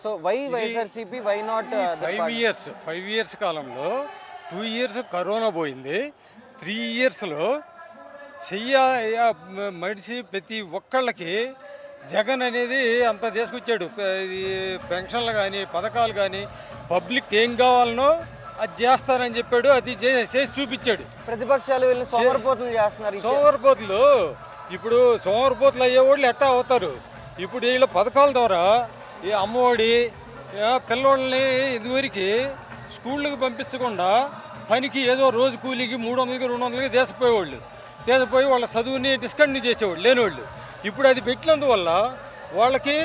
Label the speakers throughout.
Speaker 1: So why YSRCP why not
Speaker 2: 5 years కాలంలో 2 years corona పోయింది. 3 ఇయర్స్లో మనిషి ప్రతి ఒక్కళ్ళకి జగన్ అనేది అంత తీసుకొచ్చాడు. ఇది పెన్షన్లు కానీ పథకాలు కానీ పబ్లిక్ ఏం కావాలనో అది చేస్తానని చెప్పాడు. అది చేసి చూపించాడు.
Speaker 1: ప్రతిపక్షాలు వీళ్ళు సోమరపోతులు చేస్తున్నారు.
Speaker 2: సోమరపోతులు ఇప్పుడు సోమరపోతులు అయ్యేవాళ్ళు ఎట్టా అవుతారు. ఇప్పుడు వీళ్ళ పథకాల ద్వారా ఈ అమ్మఒడి పిల్లోళ్ళని ఇదివరకు స్కూళ్ళకి పంపించకుండా పనికి ఏదో రోజు కూలీకి 300కి 200కి దేశపోయి వాళ్ళ చదువుని డిస్కంటిన్యూ చేసేవాళ్ళు లేనివాళ్ళు. ఇప్పుడు అది పెట్టినందువల్ల వాళ్ళకి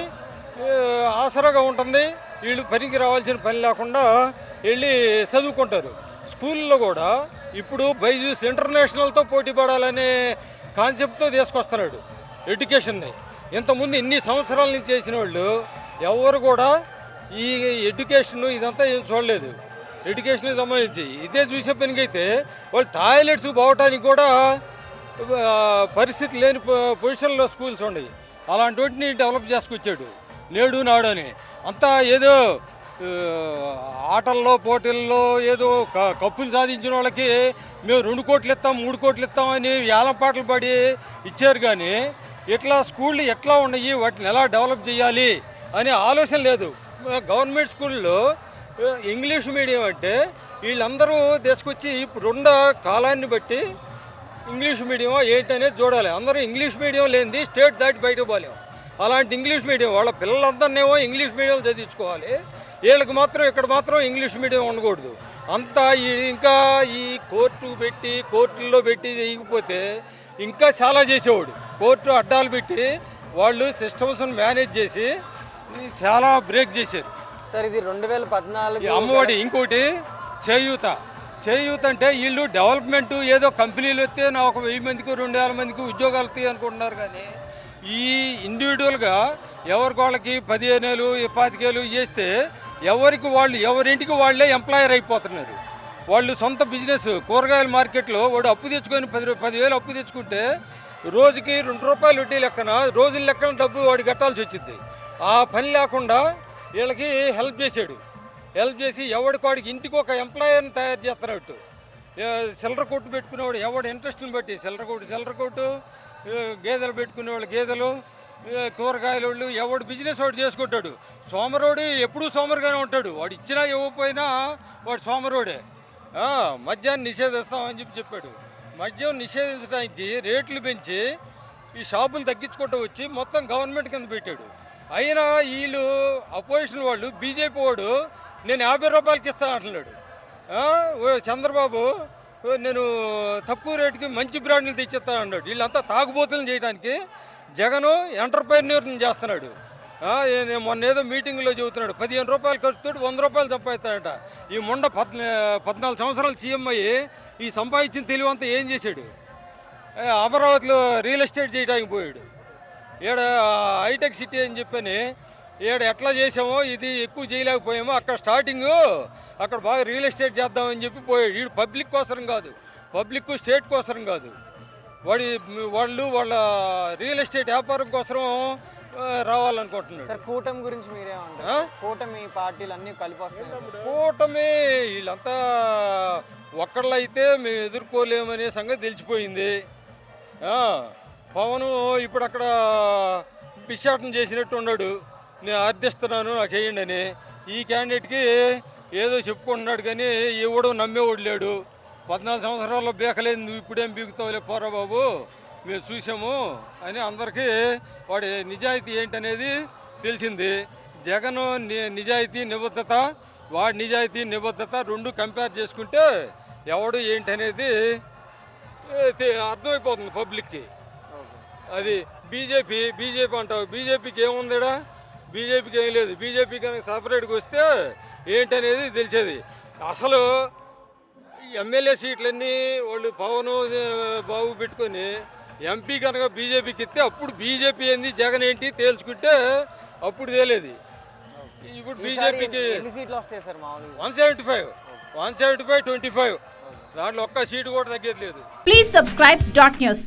Speaker 2: ఆసరాగా ఉంటుంది. వీళ్ళు పనికి రావాల్సిన పని లేకుండా వెళ్ళి చదువుకుంటారు. స్కూల్లో కూడా ఇప్పుడు బైజూస్ ఇంటర్నేషనల్తో పోటీ పడాలనే కాన్సెప్ట్తో తీసుకొస్తున్నాడు ఎడ్యుకేషన్ని. ఇంతకుముందు ఇన్ని సంవత్సరాల నుంచి చేసిన వాళ్ళు ఎవరు కూడా ఈ ఎడ్యుకేషన్ ఇదంతా ఏం చూడలేదు. ఎడ్యుకేషన్కి సంబంధించి ఇదే చూసే పనికైతే వాళ్ళు టాయిలెట్స్ పోవటానికి కూడా పరిస్థితి లేని పొజిషన్లో స్కూల్స్ ఉన్నాయి. అలాంటి వాటిని డెవలప్ చేసుకొచ్చాడు నేడు నాడు అని. అంతా ఏదో ఆటల్లో పోటీల్లో ఏదో కప్పులు సాధించిన వాళ్ళకి మేము 2 కోట్లు ఇస్తాం 3 కోట్లు ఇస్తామని వేలం పాటలు పడి ఇచ్చారు. కానీ ఇట్లా స్కూళ్ళు ఎట్లా ఉన్నాయి, వాటిని ఎలా డెవలప్ చేయాలి అనే ఆలోచన లేదు. గవర్నమెంట్ స్కూల్లో ఇంగ్లీష్ మీడియం అంటే వీళ్ళందరూ తీసుకొచ్చి ఇప్పుడున్న కాలాన్ని బట్టి ఇంగ్లీష్ మీడియం ఏంటనేది చూడాలి. అందరూ ఇంగ్లీష్ మీడియం లేనిది స్టేట్ దాటి బయటకు పోలేము. అలాంటి ఇంగ్లీష్ మీడియం వాళ్ళ పిల్లలందరినేమో ఇంగ్లీష్ మీడియం చదివించుకోవాలి. వీళ్ళకి మాత్రం ఇక్కడ మాత్రం ఇంగ్లీష్ మీడియం ఉండకూడదు. అంతా ఇంకా ఈ కోర్టుల్లో పెట్టి చేయకపోతే ఇంకా చాలా చేసేవాడు. కోర్టు అడ్డాలు పెట్టి వాళ్ళు సిస్టమ్స్ని మేనేజ్ చేసి చాలా బ్రేక్ చేశారు.
Speaker 1: సార్ ఇది 2014
Speaker 2: అమ్మఒడి. ఇంకోటి చేయూత అంటే వీళ్ళు డెవలప్మెంట్ ఏదో కంపెనీలు వస్తే నా 1000 మందికి 2000 మందికి ఉద్యోగాలు వస్తాయి అనుకుంటున్నారు. కానీ ఈ ఇండివిజువల్గా ఎవరికి వాళ్ళకి 15 ఏళ్ళు 25 ఏళ్ళు చేస్తే ఎవరింటికి వాళ్ళే ఎంప్లాయర్ అయిపోతున్నారు. వాళ్ళు సొంత బిజినెస్ కూరగాయల మార్కెట్లో వాడు అప్పు తెచ్చుకొని 10,000 అప్పు తెచ్చుకుంటే రోజుకి 2 రూపాయలు వడ్డీ లెక్కన రోజుల లెక్కన డబ్బు వాడు కట్టాల్సి వచ్చింది. ఆ పని లేకుండా వీళ్ళకి హెల్ప్ చేసి ఎవడికి వాడికి ఇంటికి ఒక ఎంప్లాయర్ని తయారు చేస్తున్నట్టు. సిల్లర కొట్టు పెట్టుకునేవాడు ఎవడు ఇంట్రెస్ట్ని బట్టి సిల్లర కొట్టు గేదెలు పెట్టుకునేవాళ్ళు గేదెలు, కూరగాయల వాళ్ళు ఎవడు బిజినెస్ వాడు చేసుకుంటాడు. సోమరోడు ఎప్పుడూ సోమరుగానే ఉంటాడు. వాడు ఇచ్చినా ఇవ్వకపోయినా వాడు సోమరోడే. మద్యాన్ని నిషేధిస్తామని చెప్పాడు. మద్యం నిషేధించడానికి రేట్లు పెంచి ఈ షాపులు తగ్గించుకుంటూ వచ్చి మొత్తం గవర్నమెంట్ కింద పెట్టాడు. అయినా వీళ్ళు అపోజిషన్ వాళ్ళు బీజేపీ వాడు నేను 50 రూపాయలకి ఇస్తాను అంటున్నాడు. చంద్రబాబు నేను తక్కువ రేటుకి మంచి బ్రాండ్లు తెచ్చిస్తాను అన్నాడు. వీళ్ళంతా తాగుబోతులను చేయడానికి జగను ఎంటర్ప్రైన్యూర్ని చేస్తున్నాడు. మొన్న ఏదో మీటింగ్లో చెబుతున్నాడు 15 రూపాయలు ఖర్చుతో 100 రూపాయలు సంపాదిస్తాడట. ఈ మొండ 14 సంవత్సరాలు సీఎం అయ్యి ఈ సంపాదించిన తెలివంతా ఏం చేశాడు? అమరావతిలో రియల్ ఎస్టేట్ చేయడానికి పోయాడు. ఈడ హైటెక్ సిటీ అని చెప్పని ఈడ ఎట్లా చేసామో ఇది ఎక్కువ చేయలేకపోయామో అక్కడ స్టార్టింగు అక్కడ బాగా రియల్ ఎస్టేట్ చేద్దామని చెప్పి పోయాడు. వీడు పబ్లిక్ కోసరం కాదు, పబ్లిక్ స్టేట్ కోసరం కాదు, వాళ్ళు వాళ్ళ రియల్ ఎస్టేట్ వ్యాపారం కోసం రావాలనుకుంటున్నాడు.
Speaker 1: సార్ కూటమి గురించి మీరేమంటారు? కూటమి పార్టీలు అన్నీ కలిపి వస్తాయి.
Speaker 2: కూటమి వీళ్ళంతా ఒక్కళ్ళైతే మేము ఎదుర్కోలేమనే సంగతి తెలిసిపోయింది. పవన్ ఇప్పుడు అక్కడ భిక్షాటన చేసినట్టు ఉన్నాడు. నేను అర్థిస్తున్నాను నాకు వేయండి అని. ఈ క్యాండిడేట్కి ఏదో చెప్పుకుంటున్నాడు కానీ ఎవడో నమ్మేవాడు లేడు. 14 సంవత్సరాల్లో బీకలేదు, నువ్వు ఇప్పుడేం బీకుతావులే పోరా బాబు మేము చూసాము అని అందరికీ వాడి నిజాయితీ ఏంటనేది తెలిసింది. జగన్ నిజాయితీ నిబద్ధత వాడి నిజాయితీ నిబద్ధత 2 కంపేర్ చేసుకుంటే ఎవడు ఏంటనేది అర్థమైపోతుంది పబ్లిక్కి. అది బీజేపీ అంటావు, బీజేపీకి ఏముందిడా? బీజేపీకి ఏం లేదు. బీజేపీ కనుక సపరేట్గా వస్తే ఏంటనేది తెలిసేది. అసలు ఎమ్మెల్యే సీట్లన్నీ వాళ్ళు పవన్ బాబు పెట్టుకొని ఎంపీ కనుక బీజేపీకి ఇస్తే అప్పుడు బీజేపీ ఏంది జగన్ ఏంటి తేల్చుకుంటే అప్పుడు తేలేది. ఇప్పుడు బీజేపీకి 175 25 దాంట్లో ఒక్క సీటు కూడా తగ్గేది లేదు.
Speaker 3: Please subscribe .news.